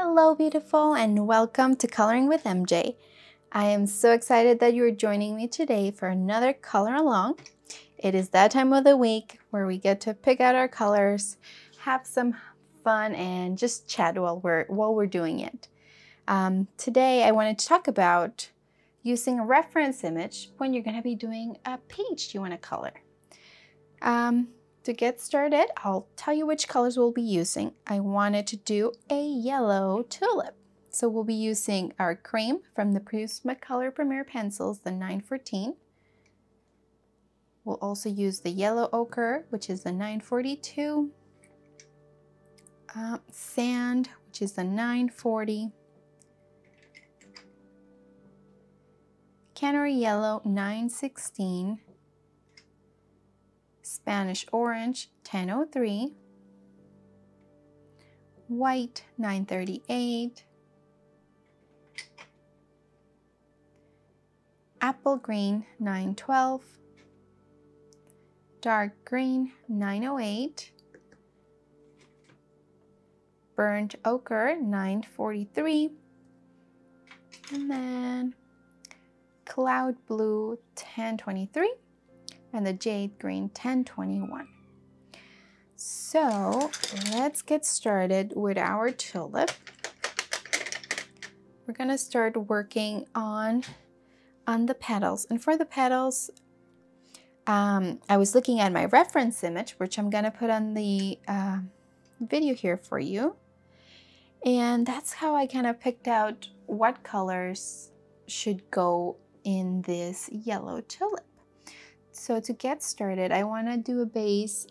Hello beautiful and welcome to Coloring with MJ. I am so excited that you are joining me today for another color along. It is that time of the week where we get to pick out our colors, have some fun and just chat while we're doing it. Today I wanted to talk about using a reference image when you're going to be doing a page you want to color. To get started, I'll tell you which colors we'll be using. I wanted to do a yellow tulip. So we'll be using our cream from the Prismacolor Premier Pencils, the 914. We'll also use the yellow ochre, which is the 942. Sand, which is the 940. Canary Yellow, 916. Spanish Orange, 1003. White, 938. Apple Green, 912. Dark Green, 908. Burnt Ochre, 943. And then Cloud Blue, 1023. And the Jade Green, 1021. So let's get started with our tulip. We're gonna start working on the petals. And for the petals, I was looking at my reference image, which I'm gonna put on the video here for you. And that's how I kind of picked out what colors should go in this yellow tulip. So to get started, I want to do a base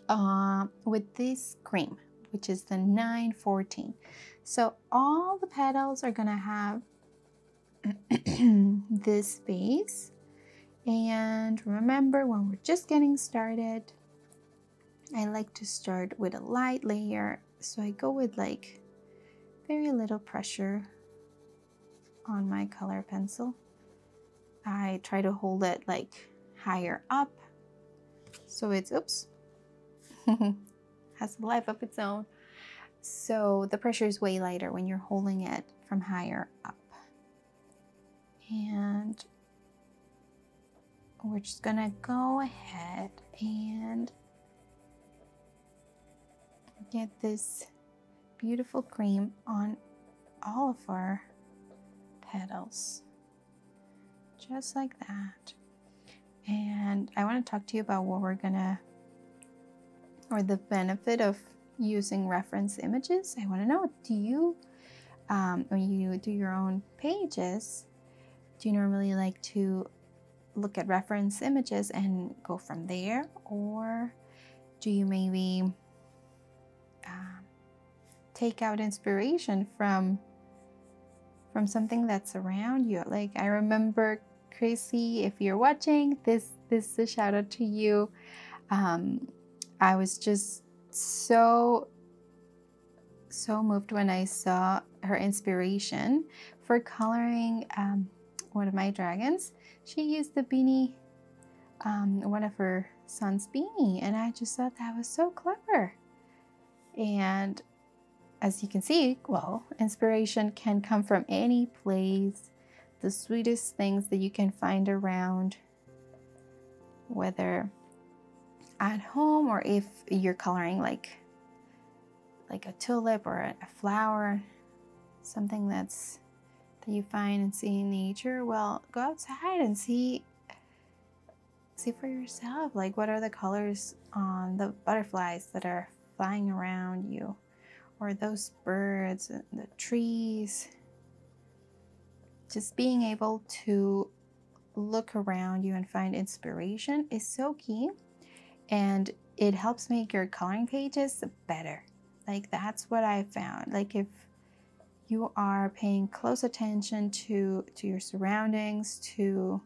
with this cream, which is the 914. So all the petals are going to have this base. And remember, when we're just getting started, I like to start with a light layer. So I go with like very little pressure on my color pencil. I try to hold it like higher up, so it's has a life of its own. So the pressure is way lighter when you're holding it from higher up. And we're just gonna go ahead and get this beautiful cream on all of our petals, just like that. And I want to talk to you about what we're gonna, or the benefit of using reference images. I want to know, do you, when you do your own pages, do you normally like to look at reference images and go from there? Or do you maybe take out inspiration from something that's around you? Like I remember, Chrissy, if you're watching, this is a shout out to you. I was just so moved when I saw her inspiration for coloring one of my dragons. She used the beanie, one of her son's beanie, and I just thought that was so clever. And as you can see, well, inspiration can come from any place. The sweetest things that you can find around, whether at home or if you're coloring like a tulip or a flower, something that you find and see in nature. Well, go outside and see for yourself, like what are the colors on the butterflies that are flying around you, or those birds, the trees. Just being able to look around you and find inspiration is so key, and it helps make your coloring pages better. Like that's what I found. Like if you are paying close attention to your surroundings, to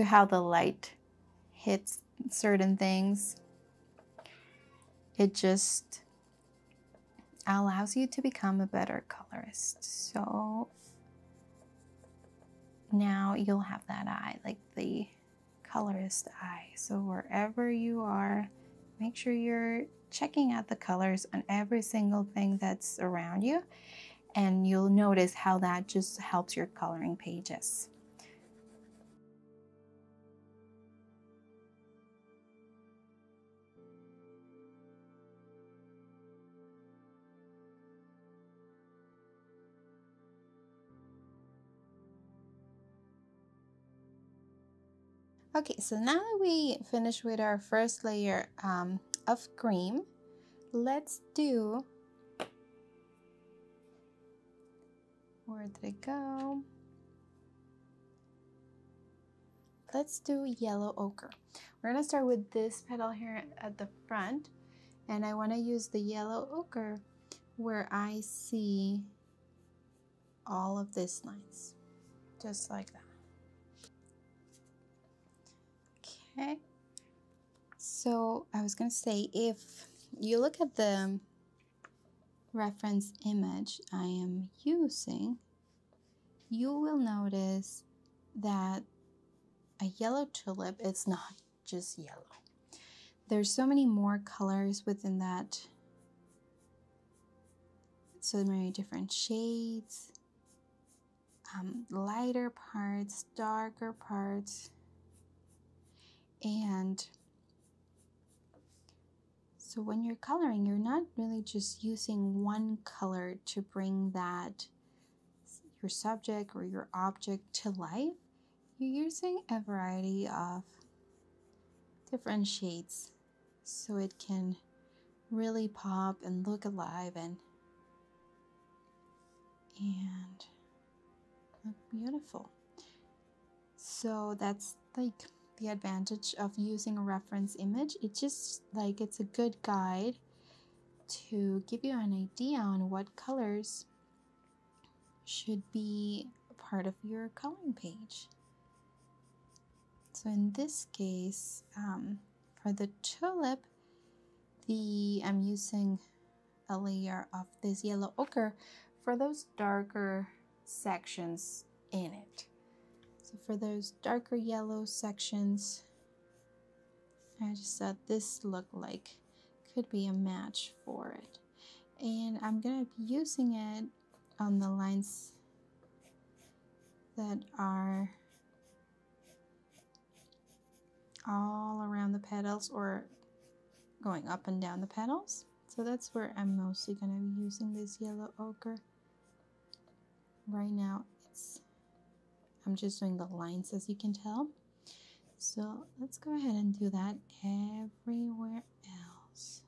how the light hits certain things, it just allows you to become a better colorist. So now you'll have that eye, like the colorist eye. So wherever you are, make sure you're checking out the colors on every single thing that's around you, and you'll notice how that just helps your coloring pages. Okay, so now that we finished with our first layer of cream, let's do, where did it go? Let's do yellow ochre. We're gonna start with this petal here at the front, and I wanna use the yellow ochre where I see all of these lines, just like that. Okay, so I was gonna say, if you look at the reference image I am using, you will notice that a yellow tulip is not just yellow. There's so many more colors within that, so many different shades, lighter parts, darker parts, and so when you're coloring, you're not really just using one color to bring that, your subject or your object, to life. You're using a variety of different shades so it can really pop and look alive and look beautiful. So that's like the advantage of using a reference image. It's just like, it's a good guide to give you an idea on what colors should be a part of your coloring page. So in this case, for the tulip, I'm using a layer of this yellow ochre for those darker sections in it. So for those darker yellow sections, I just thought this looked like could be a match for it. And I'm gonna be using it on the lines that are all around the petals or going up and down the petals. So that's where I'm mostly gonna be using this yellow ochre. Right now I'm just doing the lines, as you can tell. So let's go ahead and do that everywhere else.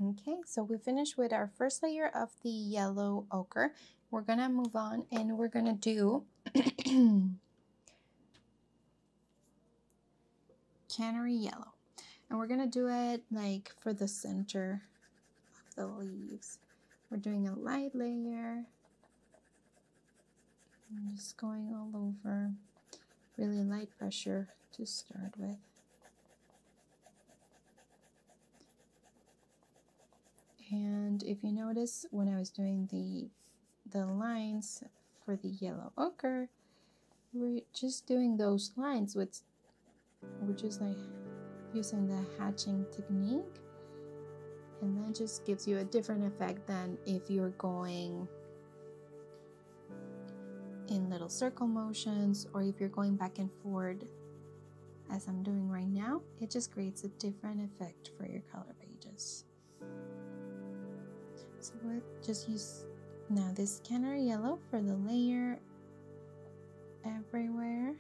Okay, so we finished with our first layer of the yellow ochre. We're gonna move on and we're gonna do Canary Yellow. And we're gonna do it like for the center of the leaves. We're doing a light layer Just going all over, really light pressure to start with. And if you notice, when I was doing the lines for the yellow ochre, we're just doing those lines with, we're just like using the hatching technique, and that just gives you a different effect than if you're going in little circle motions, or if you're going back and forth as I'm doing right now. It just creates a different effect for your color pages. So we'll just use now this Canary Yellow for the layer everywhere,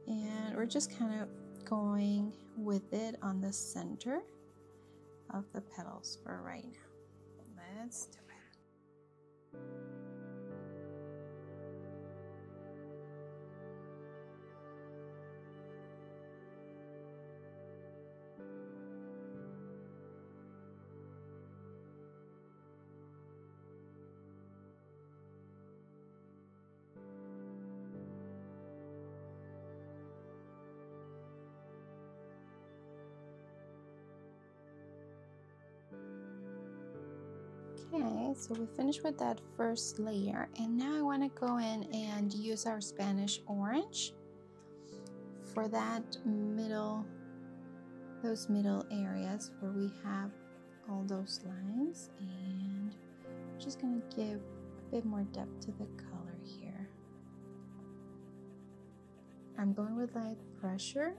and we're just kind of going with it on the center of the petals for right now. Let's do it. Okay, so we finished with that first layer, and now I want to go in and use our Spanish orange for that middle, those middle areas where we have all those lines, and I'm just going to give a bit more depth to the color here. I'm going with light pressure,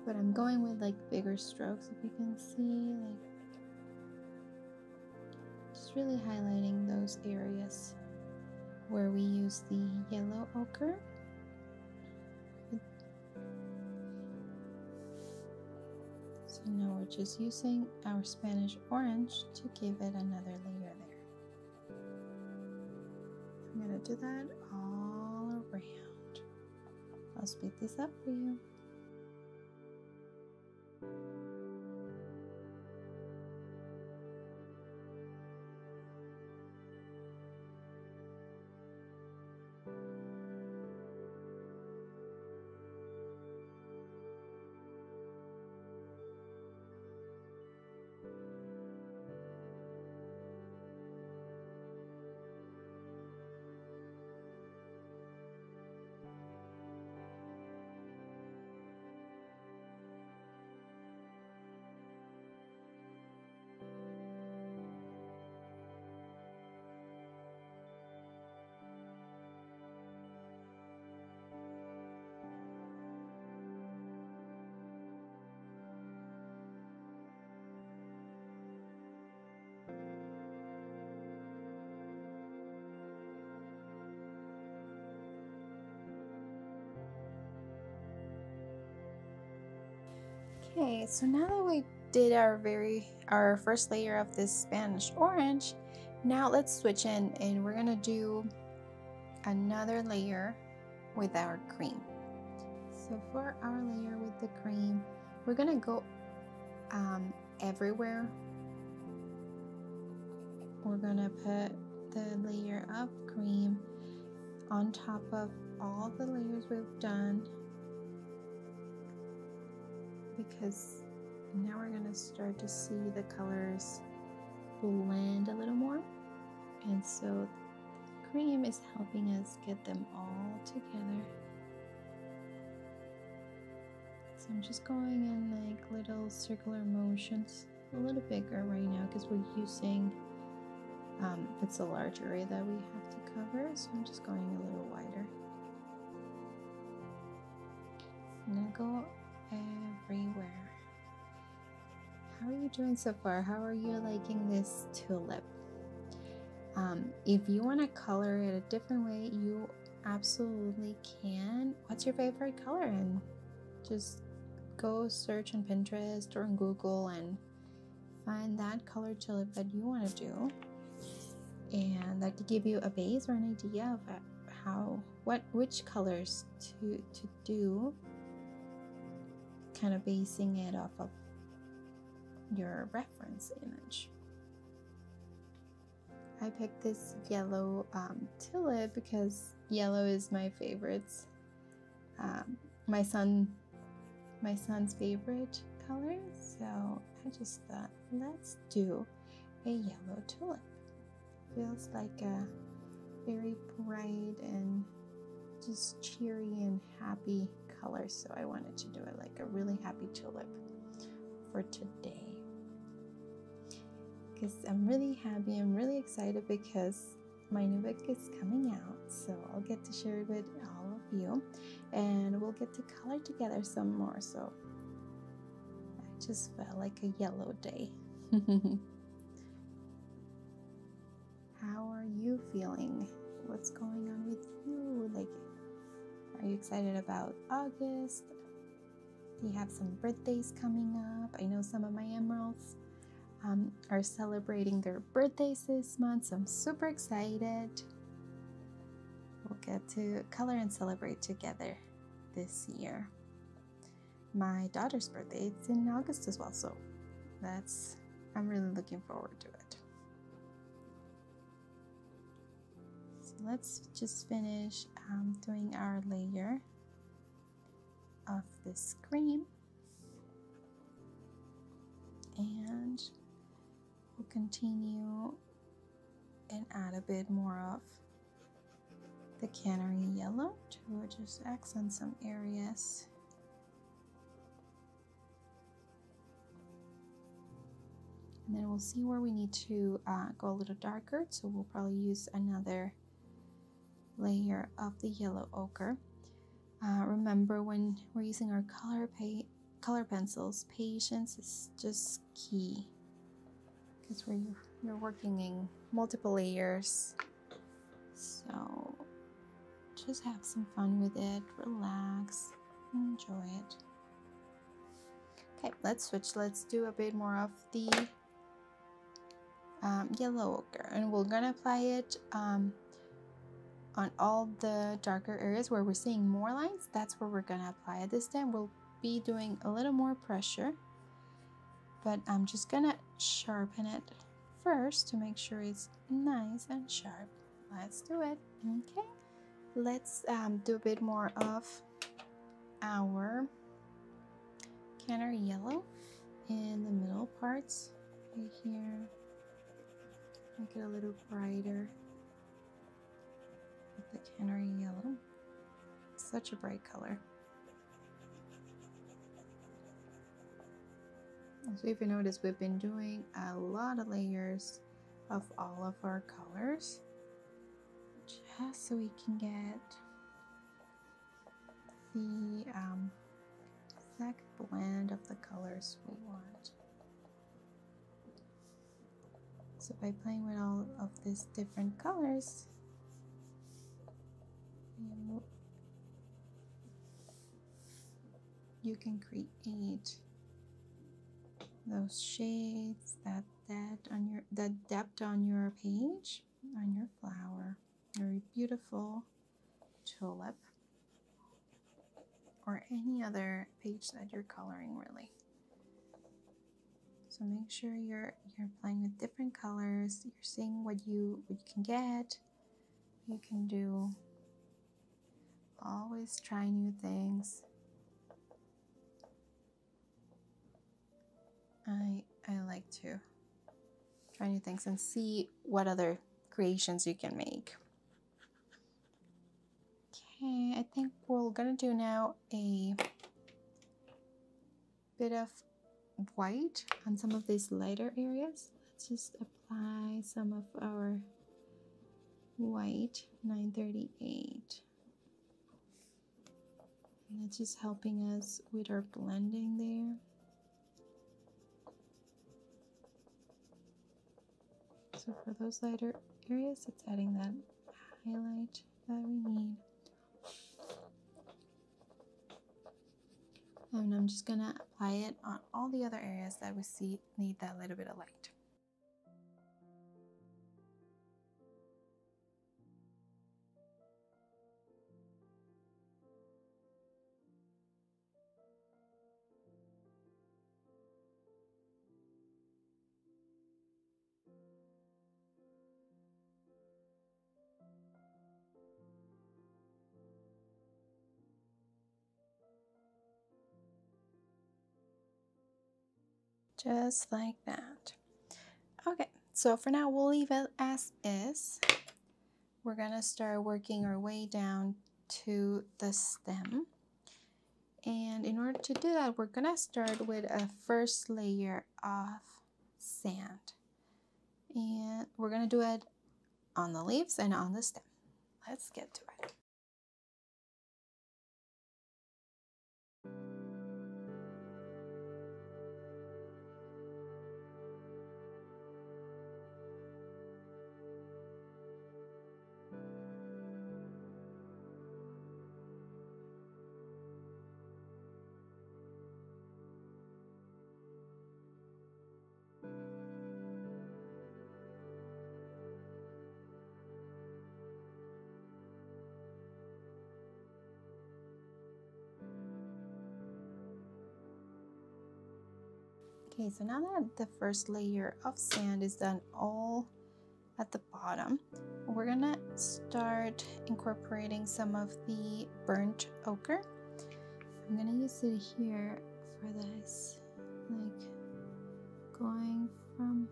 but I'm going with like bigger strokes, if you can see, like just really highlighting those areas where we use the yellow ochre. So now we're just using our Spanish orange to give it another layer there. I'm going to do that all around. I'll speed this up for you. Okay, so now that we did our first layer of this Spanish orange, now let's switch in and we're gonna do another layer with our cream. So for our layer with the cream, we're gonna go everywhere. We're gonna put the layer of cream on top of all the layers we've done, because now we're going to start to see the colors blend a little more, and so cream is helping us get them all together. So I'm just going in like little circular motions, a little bigger right now because we're using it's a large area that we have to cover, so I'm just going a little wider. I'm gonna go everywhere. How are you doing so far? How are you liking this tulip? If you want to color it a different way, you absolutely can. What's your favorite color? And just go search on Pinterest or on Google and find that color tulip that you want to do, and that could give you a base or an idea of which colors to do, kind of basing it off of your reference image. I picked this yellow tulip because yellow is my favorite. My son's favorite color, so I just thought, let's do a yellow tulip. Feels like a very bright and just cheery and happy color, so I wanted to do it like a really happy tulip for today. Because I'm really happy, I'm really excited because my new book is coming out, so I'll get to share it with all of you, and we'll get to color together some more. So I just felt like a yellow day. How are you feeling? What's going on with you? Like, are you excited about August? Do you have some birthdays coming up? I know some of my emeralds are celebrating their birthdays this month, so I'm super excited. We'll get to color and celebrate together this year. My daughter's birthday is in August as well, so I'm really looking forward to it. So let's just finish doing our layer of this cream, and we'll continue and add a bit more of the Canary Yellow to just accent some areas. And then we'll see where we need to go a little darker, so we'll probably use another layer of the yellow ochre. Remember, when we're using our color pencils, patience is just key, because you're working in multiple layers, so just have some fun with it, relax, enjoy it. Okay, let's switch. Let's do a bit more of the yellow ochre, and we're gonna apply it on all the darker areas where we're seeing more lines. That's where we're gonna apply it this time. We'll be doing a little more pressure, but I'm just gonna sharpen it first to make sure it's nice and sharp. Let's do it. Okay, let's do a bit more of our Canary Yellow in the middle parts right here. Make it a little brighter with the Canary Yellow. It's such a bright color. So if you notice, we've been doing a lot of layers of all of our colors, just so we can get the exact blend of the colors we want. So by playing with all of these different colors, you can create those shades, that depth on your page, on your flower, your beautiful tulip, or any other page that you're coloring, really. So make sure you're playing with different colors. You're seeing what you can get. You can do. Always try new things. I like to try new things and see what other creations you can make. Okay, I think we're gonna do now a bit of white on some of these lighter areas. Let's just apply some of our white 938. And that's just helping us with our blending there. So for those lighter areas, it's adding that highlight that we need. And I'm just gonna apply it on all the other areas that we see need that little bit of light. Just like that. Okay, so for now we'll leave it as is. We're gonna start working our way down to the stem. And in order to do that, we're gonna start with a first layer of sand. And we're gonna do it on the leaves and on the stem. Let's get to it. Okay, so now that the first layer of sand is done all at the bottom, we're gonna start incorporating some of the burnt ochre. I'm gonna use it here for this, like going from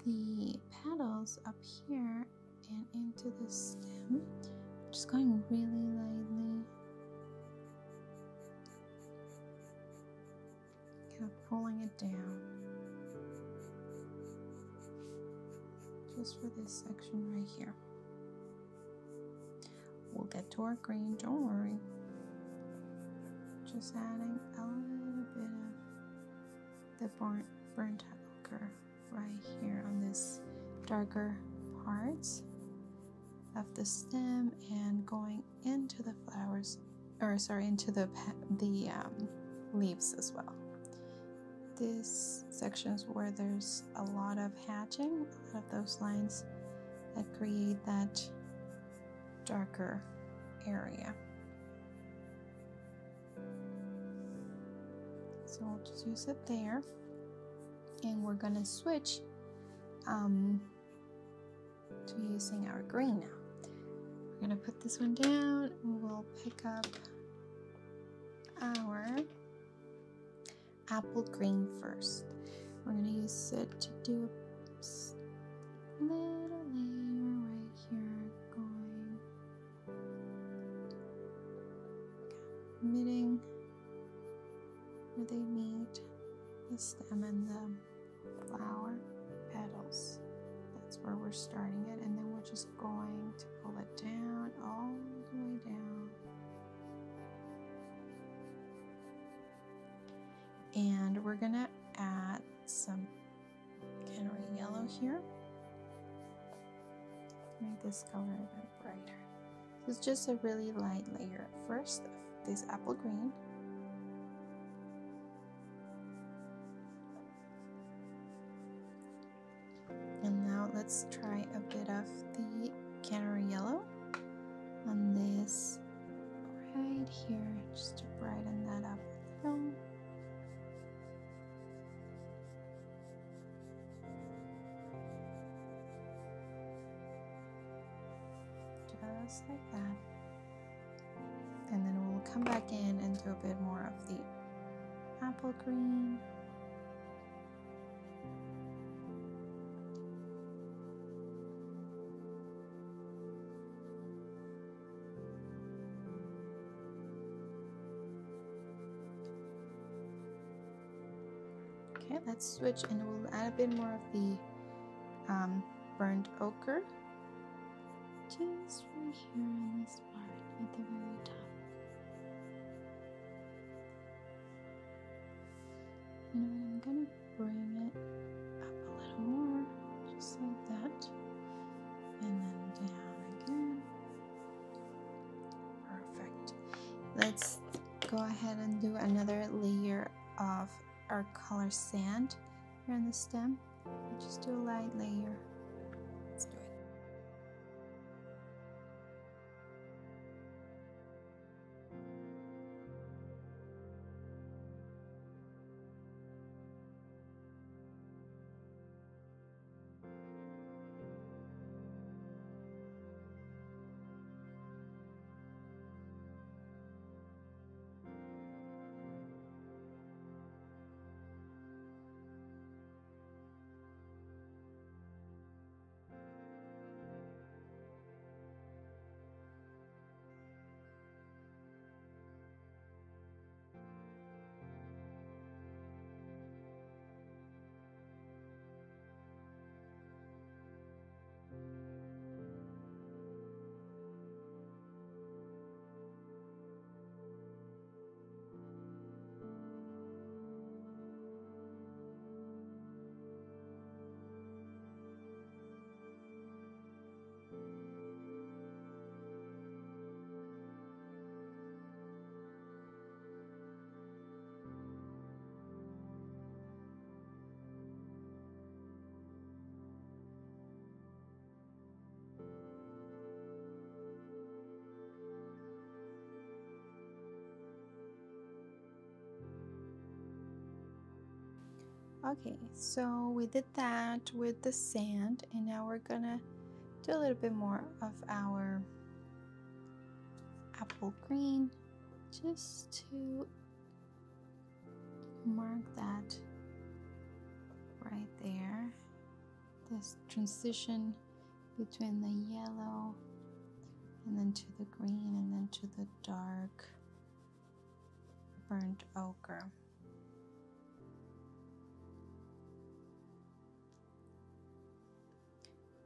the petals up here and into the stem, just going really lightly, kind of pulling it down, just for this section right here. We'll get to our green, don't worry. Just adding a little bit of the burnt ochre right here on this darker parts of the stem and going into the flowers, or sorry, into the leaves as well. This section's where there's a lot of hatching, a lot of those lines that create that darker area. So we'll just use it there, and we're gonna switch to using our green now. We're gonna put this one down, and we'll pick up our apple green first. We're gonna use it to do a little layer right here, going meeting where they meet the stem and the flower petals. That's where we're starting it, and then we're just going to pull it down, all the way down. And we're gonna add some Canary Yellow here to make this color a bit brighter. So it's just a really light layer at first of this apple green. And now let's try a bit of the Canary Yellow on this right here, just to brighten that up a little. Just like that. And then we'll come back in and do a bit more of the apple green. Okay, let's switch and we'll add a bit more of the burnt ochre. Just right here on this part at the very top. And I'm gonna bring it up a little more, just like that. And then down again. Perfect. Let's go ahead and do another layer of our color sand here on the stem. We'll just do a light layer. Let's do it. Okay, so we did that with the sand, and now we're gonna do a little bit more of our apple green just to mark that right there, this transition between the yellow and then to the green and then to the dark burnt ochre.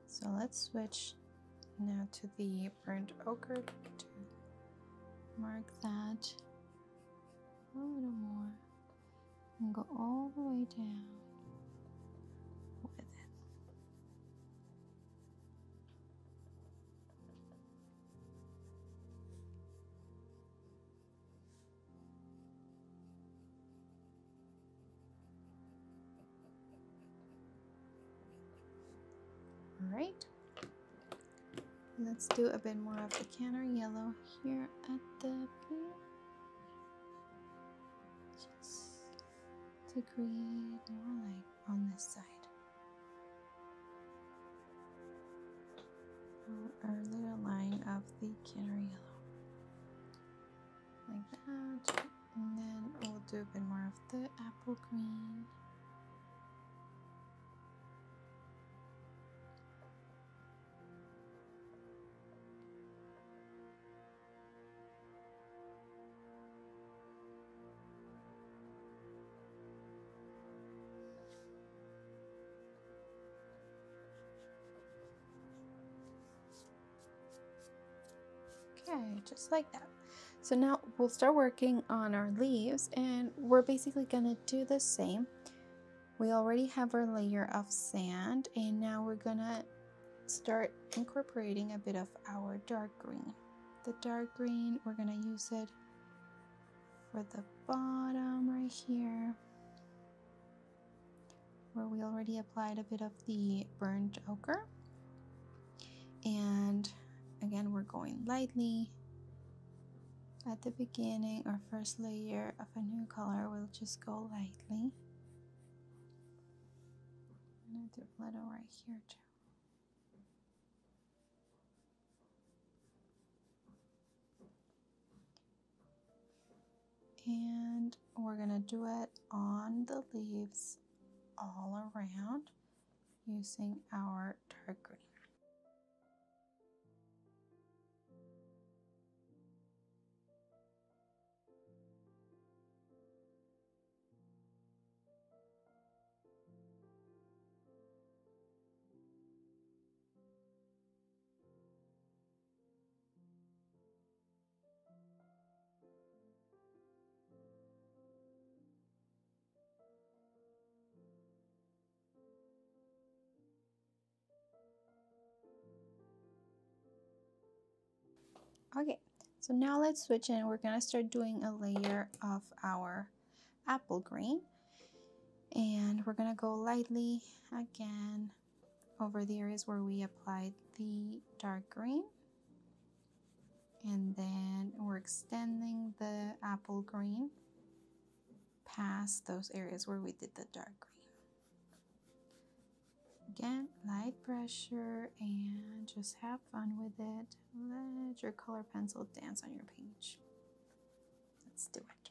So let's switch now to the burnt ochre to mark that a little more and go all the way down with it. All right. Let's do a bit more of the Canary Yellow here at the base, just to create more light on this side. Our little line of the Canary Yellow, like that, and then we'll do a bit more of the apple green. Okay, just like that. So now we'll start working on our leaves, and we're basically gonna do the same. We already have our layer of sand, and now we're gonna start incorporating a bit of our dark green. The dark green, we're gonna use it for the bottom right here, where we already applied a bit of the burnt ochre. And again, we're going lightly. At the beginning, our first layer of a new color, we'll just go lightly. I'm gonna do a little right here too. And we're gonna do it on the leaves all around using our dark green. Okay, so now let's switch in. We're gonna start doing a layer of our apple green, and we're gonna go lightly again over the areas where we applied the dark green, and then we're extending the apple green past those areas where we did the dark green. Again, light pressure, and just have fun with it. Let your color pencil dance on your page. Let's do it.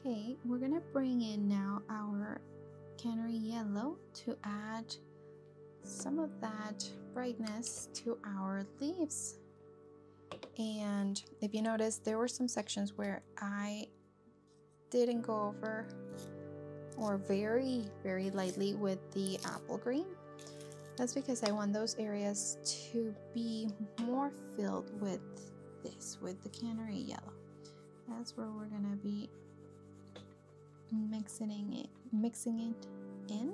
Okay, we're gonna bring in now our Canary Yellow to add some of that brightness to our leaves. And if you notice, there were some sections where I didn't go over or very lightly with the apple green. That's because I want those areas to be more filled with with the Canary Yellow. That's where we're gonna be mixing it in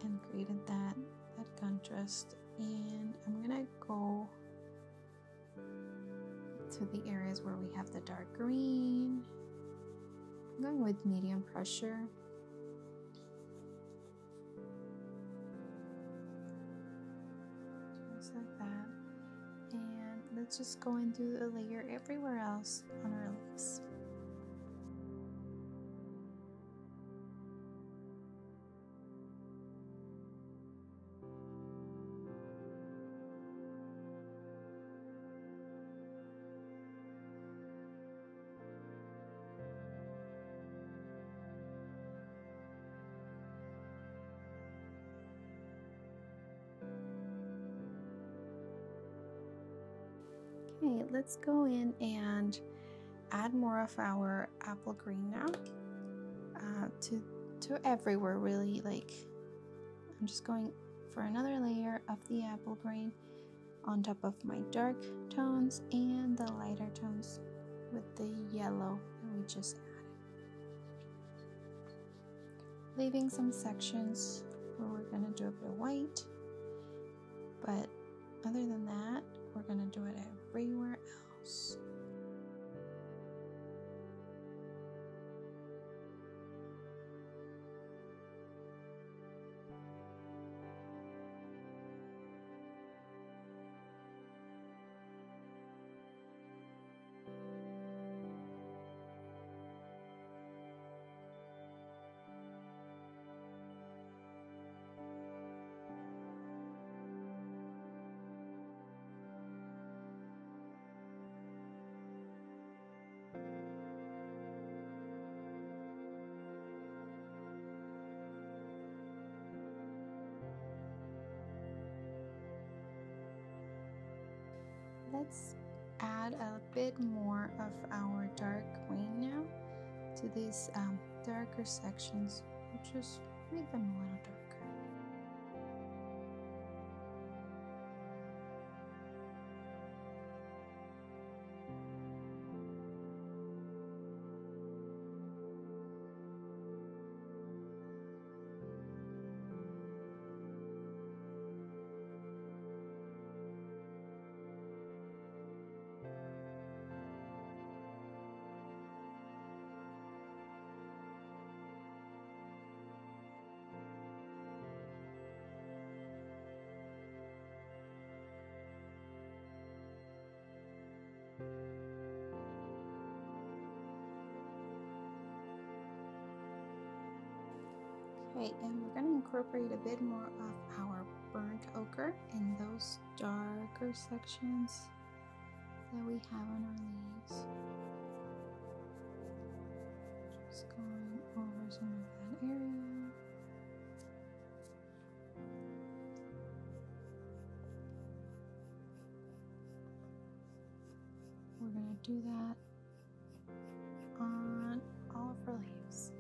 and creating that contrast. And I'm gonna go to the areas where we have the dark green. I'm going with medium pressure. Just like that. And let's just go and do a layer everywhere else on our leaves. Okay, let's go in and add more of our apple green now to everywhere, really. Like, I'm just going for another layer of the apple green on top of my dark tones and the lighter tones with the yellow that we just added, leaving some sections where we're gonna do a bit of white, but other than that, we're gonna do it everywhere else. Let's add a bit more of our dark green now to these darker sections. We'll just make them a little darker. Okay, and we're going to incorporate a bit more of our burnt ochre in those darker sections that we have on our leaves. Just going over some of that area. We're going to do that on all of our leaves.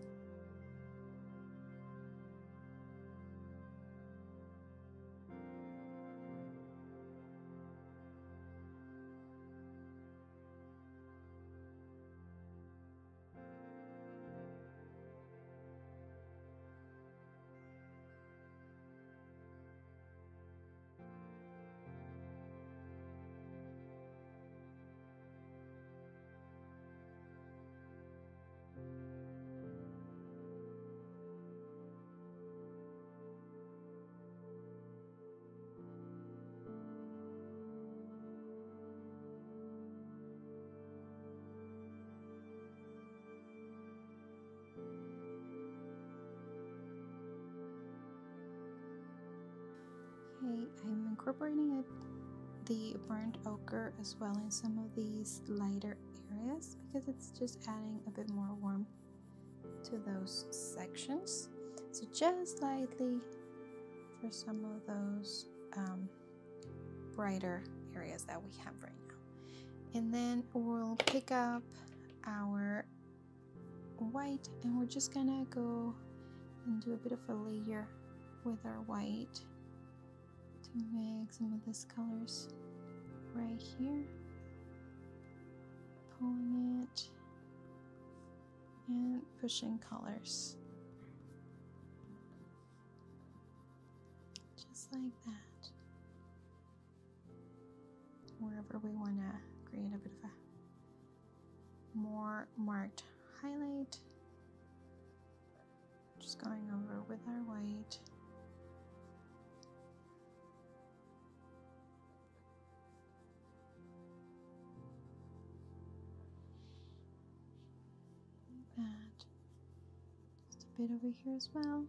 Okay, I'm incorporating the burnt ochre as well in some of these lighter areas because it's just adding a bit more warmth to those sections. So just lightly for some of those brighter areas that we have right now. And then we'll pick up our white and we're just gonna go and do a bit of a layer with our white to make some of these colors right here, pulling it and pushing colors just like that, wherever we want to create a bit of a more marked highlight. Just going over with our white. Like that. Just a bit over here as well.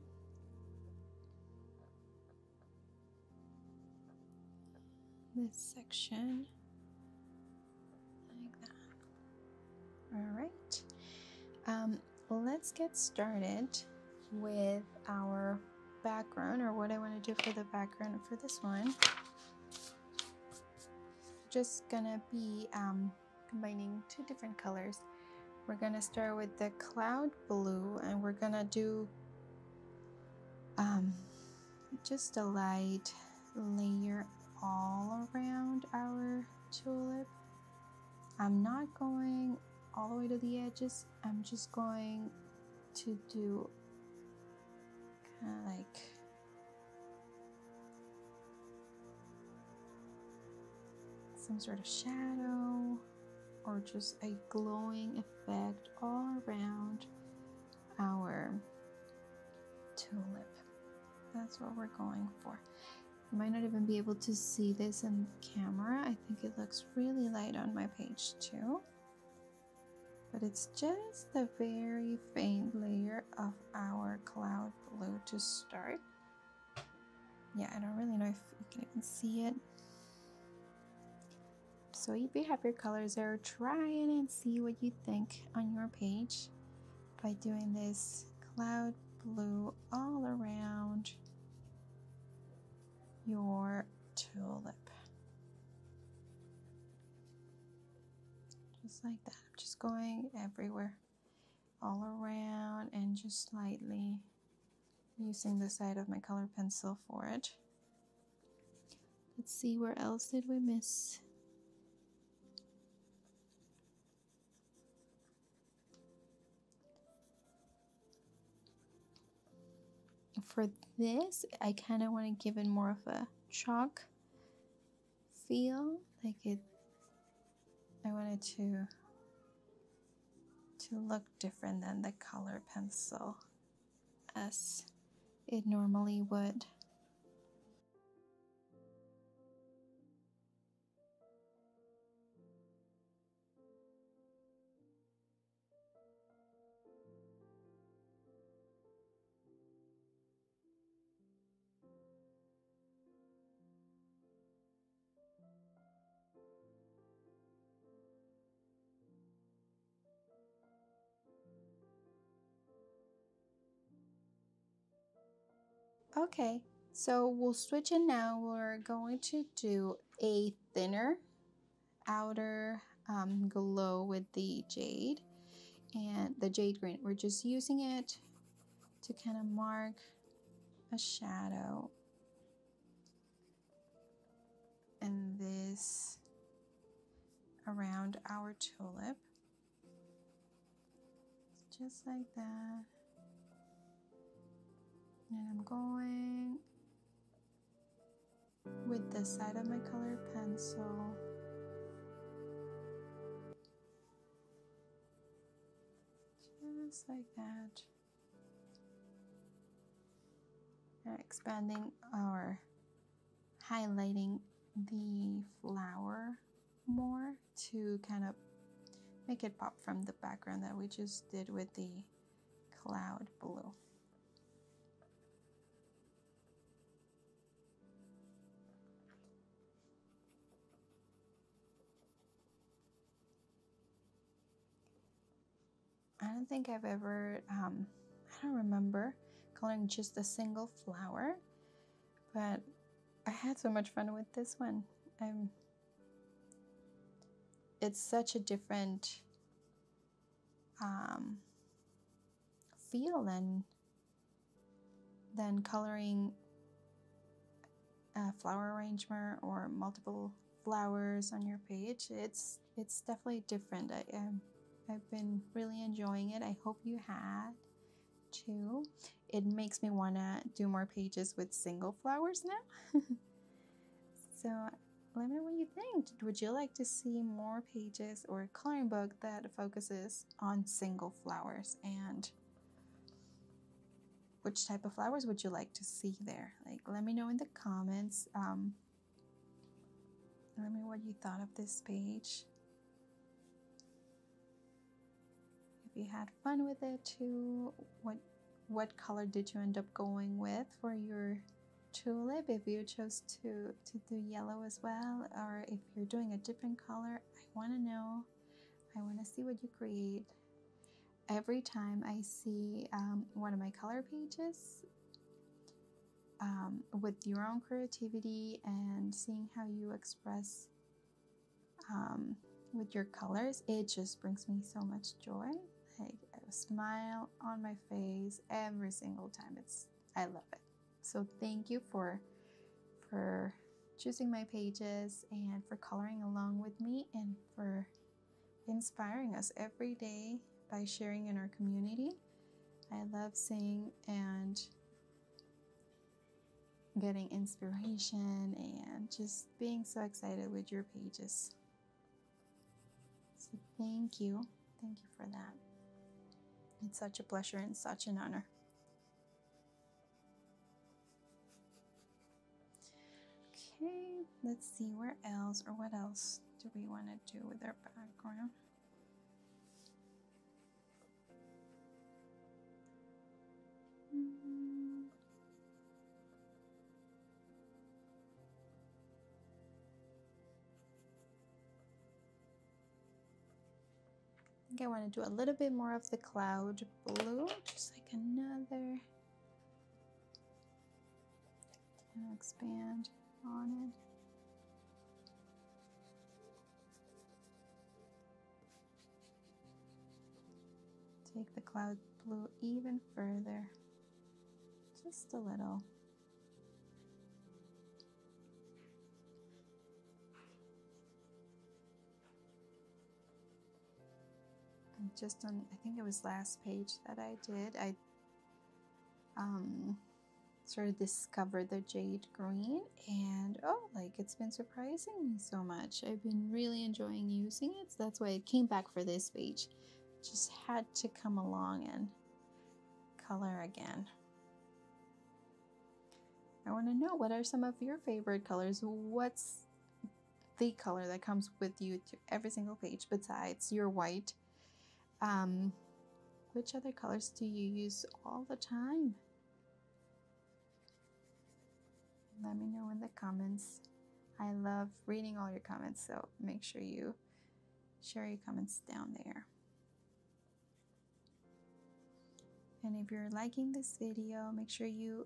This section. Like that. All right. Let's get started with our background, or what I want to do for the background for this one. Just gonna be combining two different colors. We're gonna start with the cloud blue, and we're gonna do just a light layer all around our tulip. I'm not going all the way to the edges. I'm just going to do kind of like some sort of shadow or just a glowing effect all around our tulip. That's what we're going for. You might not even be able to see this in camera. I think it looks really light on my page too. But it's just a very faint layer of our cloud blue to start. Yeah, I don't really know if you can even see it. So if you have your colors there, try it and see what you think on your page by doing this cloud blue all around your tulip. Just like that. I'm just going everywhere, all around, and just slightly using the side of my color pencil for it. Let's see, where else did we miss? For this, I kind of want to give it more of a chalk feel, like it. I want it to look different than the color pencil as it normally would. Okay, so we'll switch it now. We're going to do a thinner outer glow with the jade and the jade green. We're just using it to kind of mark a shadow and this around our tulip, just like that. And I'm going with the side of my colored pencil just like that, and expanding or highlighting the flower more to kind of make it pop from the background that we just did with the cloud blue. I don't think I've ever, I don't remember coloring just a single flower, but I had so much fun with this one. It's such a different feel than coloring a flower arrangement or multiple flowers on your page. It's definitely different. I've been really enjoying it. I hope you had too. It makes me want to do more pages with single flowers now. So let me know what you think. Would you like to see more pages or a coloring book that focuses on single flowers? And which type of flowers would you like to see there? Like, let me know in the comments. Let me know what you thought of this page. If you had fun with it too, what color did you end up going with for your tulip? If you chose to do yellow as well, or if you're doing a different color, I want to know. I want to see what you create. Every time I see one of my color pages with your own creativity and seeing how you express with your colors, it just brings me so much joy. Like a smile on my face every single time. I love it. So thank you for choosing my pages and for coloring along with me and for inspiring us every day by sharing in our community. I love seeing and getting inspiration and just being so excited with your pages. So thank you for that. It's such a pleasure and such an honor. Okay, let's see where else or what else do we want to do with our background. I think I want to do a little bit more of the cloud blue, just like another, and expand on it. Take the cloud blue even further, just a little. And just on, I think it was last page that I did, I sort of discovered the Jade Green, and like it's been surprising me so much. I've been really enjoying using it, so that's why I came back for this page. Just had to come along and color again. I want to know, what are some of your favorite colors? What's the color that comes with you to every single page besides your white? Which other colors do you use all the time? Let me know in the comments. I love reading all your comments, so make sure you share your comments down there. And if you're liking this video, make sure you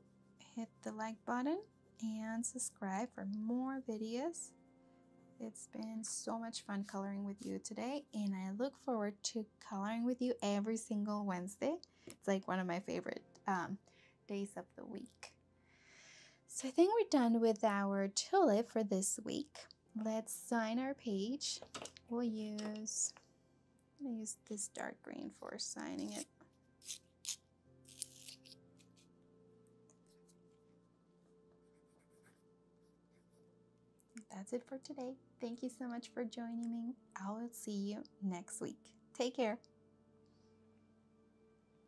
hit the like button and subscribe for more videos. It's been so much fun coloring with you today, and I look forward to coloring with you every single Wednesday. It's like one of my favorite days of the week. So I think we're done with our tulip for this week. Let's sign our page. I'm gonna use this dark green for signing it. That's it for today. Thank you so much for joining me. I will see you next week. Take care.